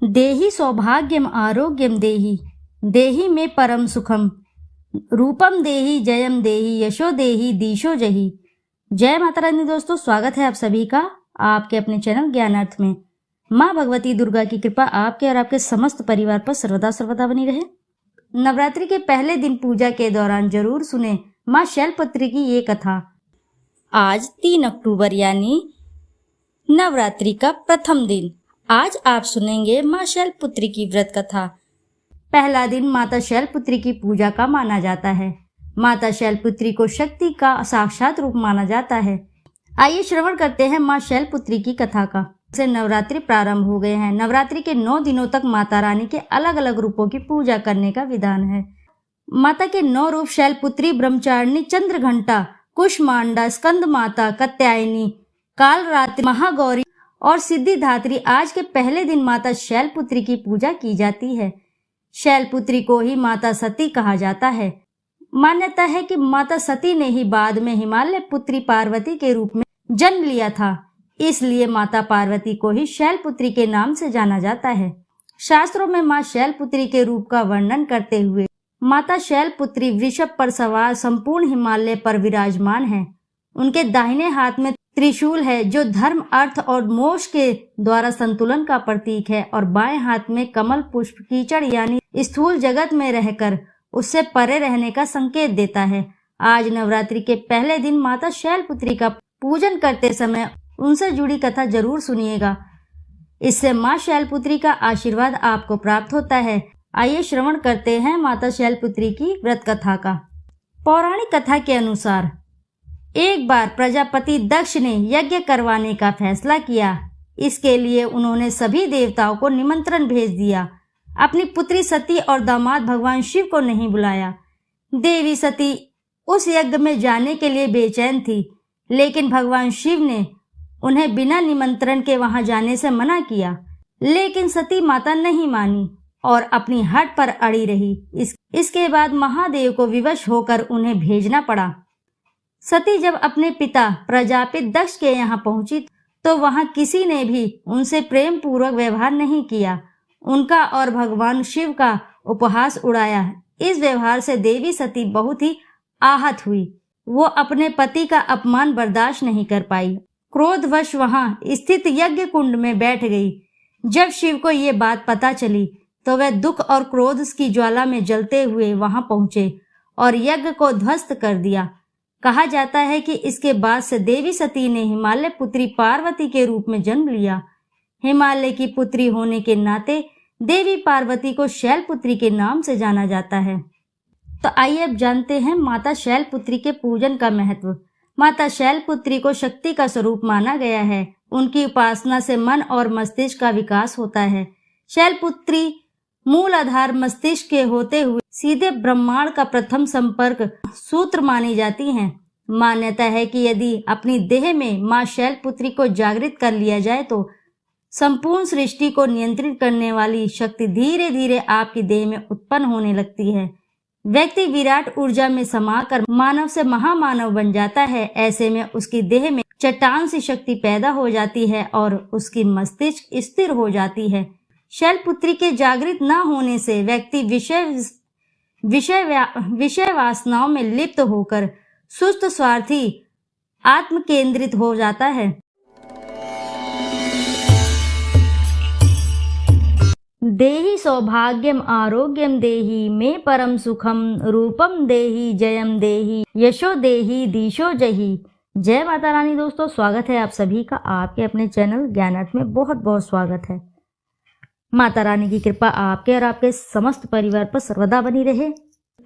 देहि सौभाग्यम आरोग्यम देहि, देहि में परम सुखम, रूपम देहि जयम देहि, यशो देहि दीशो जहि। जय माता रानी दोस्तों, स्वागत है आप सभी का आपके अपने चैनल ज्ञानार्थ में। माँ भगवती दुर्गा की कृपा आपके और आपके समस्त परिवार पर सर्वदा सर्वदा बनी रहे। नवरात्रि के पहले दिन पूजा के दौरान जरूर सुने माँ शैलपुत्री की ये कथा। आज 3 अक्टूबर यानी नवरात्रि का प्रथम दिन। आज आप सुनेंगे माँ शैलपुत्री की व्रत कथा। पहला दिन माता शैलपुत्री की पूजा का माना जाता है। माता शैलपुत्री को शक्ति का साक्षात रूप माना जाता है। आइए श्रवण करते हैं माँ शैलपुत्री की कथा का। से नवरात्रि प्रारंभ हो गए हैं। नवरात्रि के 9 दिनों तक माता रानी के अलग अलग रूपों की पूजा करने का विधान है। माता के 9 रूप शैलपुत्री, ब्रह्मचारिणी, चंद्रघंटा, कुष्मांडा, स्कंद माता, कात्यायनी, कालरात्रि, महागौरी और सिद्धिदात्री। आज के पहले दिन माता शैलपुत्री की पूजा की जाती है। शैलपुत्री को ही माता सती कहा जाता है। मान्यता है कि माता सती ने ही बाद में हिमालय पुत्री पार्वती के रूप में जन्म लिया था, इसलिए माता पार्वती को ही शैलपुत्री के नाम से जाना जाता है। शास्त्रों में माँ शैलपुत्री के रूप का वर्णन करते हुए माता शैलपुत्री वृषभ पर सवार संपूर्ण हिमालय पर विराजमान है। उनके दाहिने हाथ में त्रिशूल है जो धर्म, अर्थ और मोक्ष के द्वारा संतुलन का प्रतीक है, और बाएं हाथ में कमल पुष्प कीचड़ यानी स्थूल जगत में रहकर उससे परे रहने का संकेत देता है। आज नवरात्रि के पहले दिन माता शैलपुत्री का पूजन करते समय उनसे जुड़ी कथा जरूर सुनिएगा। इससे माँ शैलपुत्री का आशीर्वाद आपको प्राप्त होता है। आइए श्रवण करते हैं माता शैलपुत्री की व्रत कथा का। पौराणिक कथा के अनुसार एक बार प्रजापति दक्ष ने यज्ञ करवाने का फैसला किया। इसके लिए उन्होंने सभी देवताओं को निमंत्रण भेज दिया। अपनी पुत्री सती और दामाद भगवान शिव को नहीं बुलाया। देवी सती उस यज्ञ में जाने के लिए बेचैन थी, लेकिन भगवान शिव ने उन्हें बिना निमंत्रण के वहां जाने से मना किया। लेकिन सती माता नहीं मानी और अपनी हट पर अड़ी रही। इसके बाद महादेव को विवश होकर उन्हें भेजना पड़ा। सती जब अपने पिता प्रजापति दक्ष के यहाँ पहुंची तो वहां किसी ने भी उनसे प्रेम पूर्वक व्यवहार नहीं किया। उनका और भगवान शिव का उपहास उड़ाया। इस व्यवहार से देवी सती बहुत ही आहत हुई। वो अपने पति का अपमान बर्दाश्त नहीं कर पाई। क्रोधवश वहां स्थित यज्ञ कुंड में बैठ गई। जब शिव को ये बात पता चली तो वह दुख और क्रोध की ज्वाला में जलते हुए वहां पहुंचे और यज्ञ को ध्वस्त कर दिया। कहा जाता है कि इसके बाद से देवी सती ने हिमालय पुत्री पार्वती के रूप में जन्म लिया। हिमालय की पुत्री होने के नाते देवी पार्वती को शैलपुत्री के नाम से जाना जाता है। तो आइए अब जानते हैं माता शैलपुत्री के पूजन का महत्व। माता शैलपुत्री को शक्ति का स्वरूप माना गया है। उनकी उपासना से मन और मस्तिष्क का विकास होता है। शैलपुत्री मूल आधार मस्तिष्क के होते हुए सीधे ब्रह्मांड का प्रथम संपर्क सूत्र मानी जाती हैं। मान्यता है कि यदि अपनी देह में माँ शैलपुत्री को जागृत कर लिया जाए तो संपूर्ण सृष्टि को नियंत्रित करने वाली शक्ति धीरे धीरे आपकी देह में उत्पन्न होने लगती है। व्यक्ति विराट ऊर्जा में समाकर मानव से महामानव बन जाता है। ऐसे में उसकी देह में चट्टान सी शक्ति पैदा हो जाती है और उसकी मस्तिष्क स्थिर हो जाती है। शैलपुत्री के जागृत न होने से व्यक्ति विषय वासनाओं में लिप्त होकर सुस्त, स्वार्थी, आत्म केंद्रित हो जाता है। देहि सौभाग्यम आरोग्यम देहि, में परम सुखम, रूपम देहि जयम देहि, यशो देहि दीशो जहि। जय माता रानी दोस्तों, स्वागत है आप सभी का आपके अपने चैनल ज्ञानार्थ में। बहुत बहुत स्वागत है। माता रानी की कृपा आपके और आपके समस्त परिवार पर सर्वदा बनी रहे।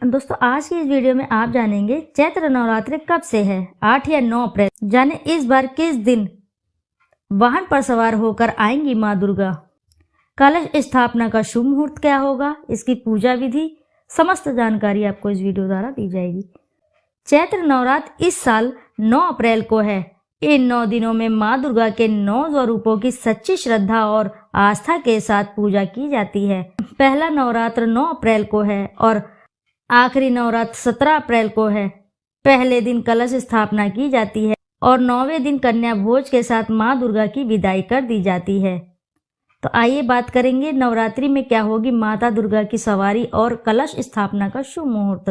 दोस्तों, आज की इस वीडियो में आप जानेंगे चैत्र नवरात्रि कब से है, 8 या 9 अप्रैल। जाने इस बार किस दिन वाहन पर सवार होकर आएंगी माँ दुर्गा। कलश स्थापना का शुभ मुहूर्त क्या होगा, इसकी पूजा विधि, समस्त जानकारी आपको इस वीडियो द्वारा दी जाएगी। चैत्र नवरात्र इस साल 9 अप्रैल को है। इन 9 दिनों में माँ दुर्गा के 9 स्वरूपों की सच्ची श्रद्धा और आस्था के साथ पूजा की जाती है। पहला नवरात्र 9 अप्रैल को है और आखिरी नवरात्र 17 अप्रैल को है। पहले दिन कलश स्थापना की जाती है और 9वें दिन कन्या भोज के साथ माँ दुर्गा की विदाई कर दी जाती है। तो आइए बात करेंगे नवरात्रि में क्या होगी माता दुर्गा की सवारी और कलश स्थापना का शुभ मुहूर्त।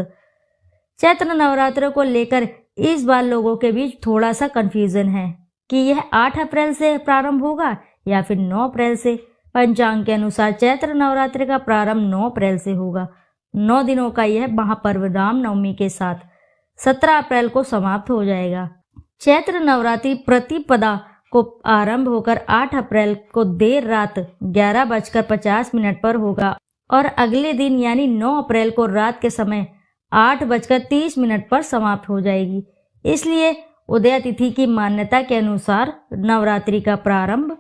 चैत्र नवरात्रों को लेकर इस बार लोगों के बीच थोड़ा सा कंफ्यूजन है कि यह 8 अप्रैल से प्रारंभ होगा या फिर 9 अप्रैल से। पंचांग के अनुसार चैत्र नवरात्रि का प्रारंभ 9 अप्रैल से होगा। 9 दिनों का यह महापर्व रामनवमी के साथ 17 अप्रैल को समाप्त हो जाएगा। चैत्र नवरात्रि प्रतिपदा को आरंभ होकर 8 अप्रैल को देर रात 11:50 पर होगा और अगले दिन यानी 9 अप्रैल को रात के समय 8:30 पर समाप्त हो जाएगी। इसलिए उदय तिथि की मान्यता के अनुसार नवरात्रि का प्रारंभ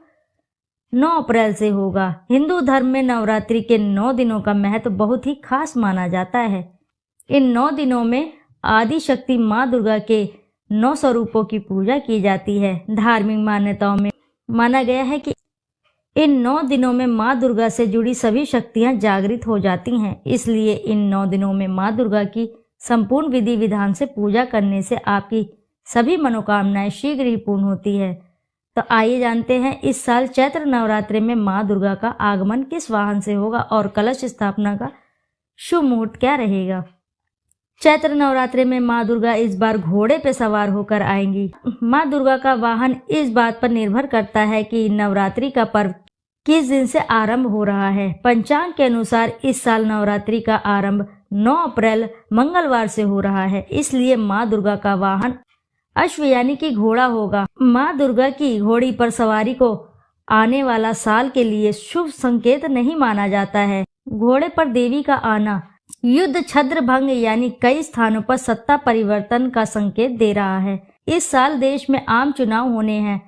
9 अप्रैल से होगा। हिंदू धर्म में नवरात्रि के 9 दिनों का महत्व बहुत ही खास माना जाता है। इन 9 दिनों में आदि शक्ति माँ दुर्गा के 9 स्वरूपों की पूजा की जाती है। धार्मिक मान्यताओं में माना गया है कि इन 9 दिनों में माँ दुर्गा से जुड़ी सभी शक्तियां जागृत हो जाती हैं। इसलिए इन 9 दिनों में माँ दुर्गा की संपूर्ण विधि विधान से पूजा करने से आपकी सभी मनोकामनाएं शीघ्र ही पूर्ण होती है। तो आइए जानते हैं इस साल चैत्र नवरात्रि में माँ दुर्गा का आगमन किस वाहन से होगा और कलश स्थापना का शुभ मुहूर्त क्या रहेगा। चैत्र नवरात्रि में माँ दुर्गा इस बार घोड़े पे सवार होकर आएंगी। माँ दुर्गा का वाहन इस बात पर निर्भर करता है कि नवरात्रि का पर्व किस दिन से आरंभ हो रहा है। पंचांग के अनुसार इस साल नवरात्रि का आरंभ 9 अप्रैल मंगलवार से हो रहा है। इसलिए माँ दुर्गा का वाहन अश्व यानी कि घोड़ा होगा। माँ दुर्गा की घोड़ी पर सवारी को आने वाला साल के लिए शुभ संकेत नहीं माना जाता है। घोड़े पर देवी का आना युद्ध छद्र भंग यानी कई स्थानों पर सत्ता परिवर्तन का संकेत दे रहा है। इस साल देश में आम चुनाव होने हैं।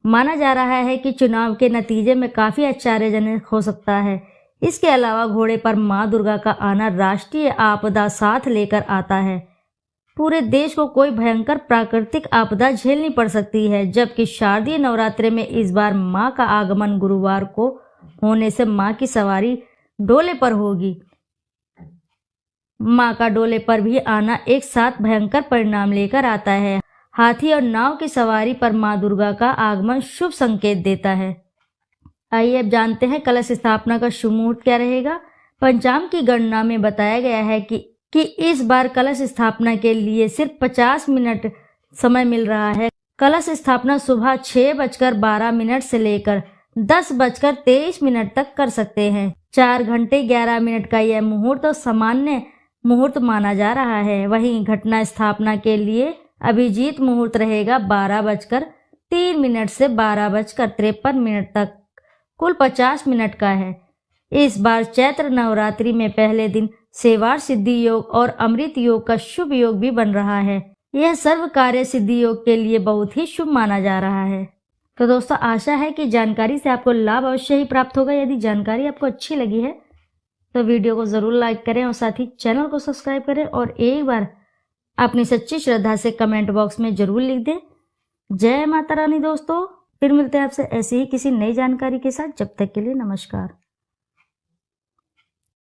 माना जा रहा है कि चुनाव के नतीजे में काफी आश्चर्यजनक हो सकता है। इसके अलावा घोड़े पर माँ दुर्गा का आना राष्ट्रीय आपदा साथ लेकर आता है। पूरे देश को कोई भयंकर प्राकृतिक आपदा झेलनी पड़ सकती है। जबकि शारदीय नवरात्रि में इस बार माँ का आगमन गुरुवार को होने से माँ की सवारी डोले पर होगी। माँ का डोले पर भी आना एक साथ भयंकर परिणाम लेकर आता है। हाथी और नाव की सवारी पर माँ दुर्गा का आगमन शुभ संकेत देता है। आइए अब जानते हैं कलश स्थापना का शुभ मुहूर्त क्या रहेगा। पंचांग की गणना में बताया गया है कि इस बार कलश स्थापना के लिए सिर्फ 50 मिनट समय मिल रहा है। कलश स्थापना सुबह 6:12 से लेकर 10:23 तक कर सकते हैं। 4 घंटे 11 मिनट का यह मुहूर्त सामान्य मुहूर्त माना जा रहा है। वहीं घटना स्थापना के लिए अभिजीत मुहूर्त रहेगा 12:03 से 12:53 तक, कुल 50 मिनट का है। इस बार चैत्र नवरात्रि में पहले दिन सेवार सिद्धि योग और अमृत योग का शुभ योग भी बन रहा है। यह सर्व कार्य सिद्धि योग के लिए बहुत ही शुभ माना जा रहा है। तो दोस्तों आशा है कि जानकारी से आपको लाभ अवश्य ही प्राप्त होगा। यदि जानकारी आपको अच्छी लगी है तो वीडियो को जरूर लाइक करें और साथ ही चैनल को सब्सक्राइब करें और एक बार अपनी सच्ची श्रद्धा से कमेंट बॉक्स में जरूर लिख दें। जय माता रानी। दोस्तों फिर मिलते हैं आपसे ऐसी ही किसी नई जानकारी के साथ। जब तक के लिए नमस्कार।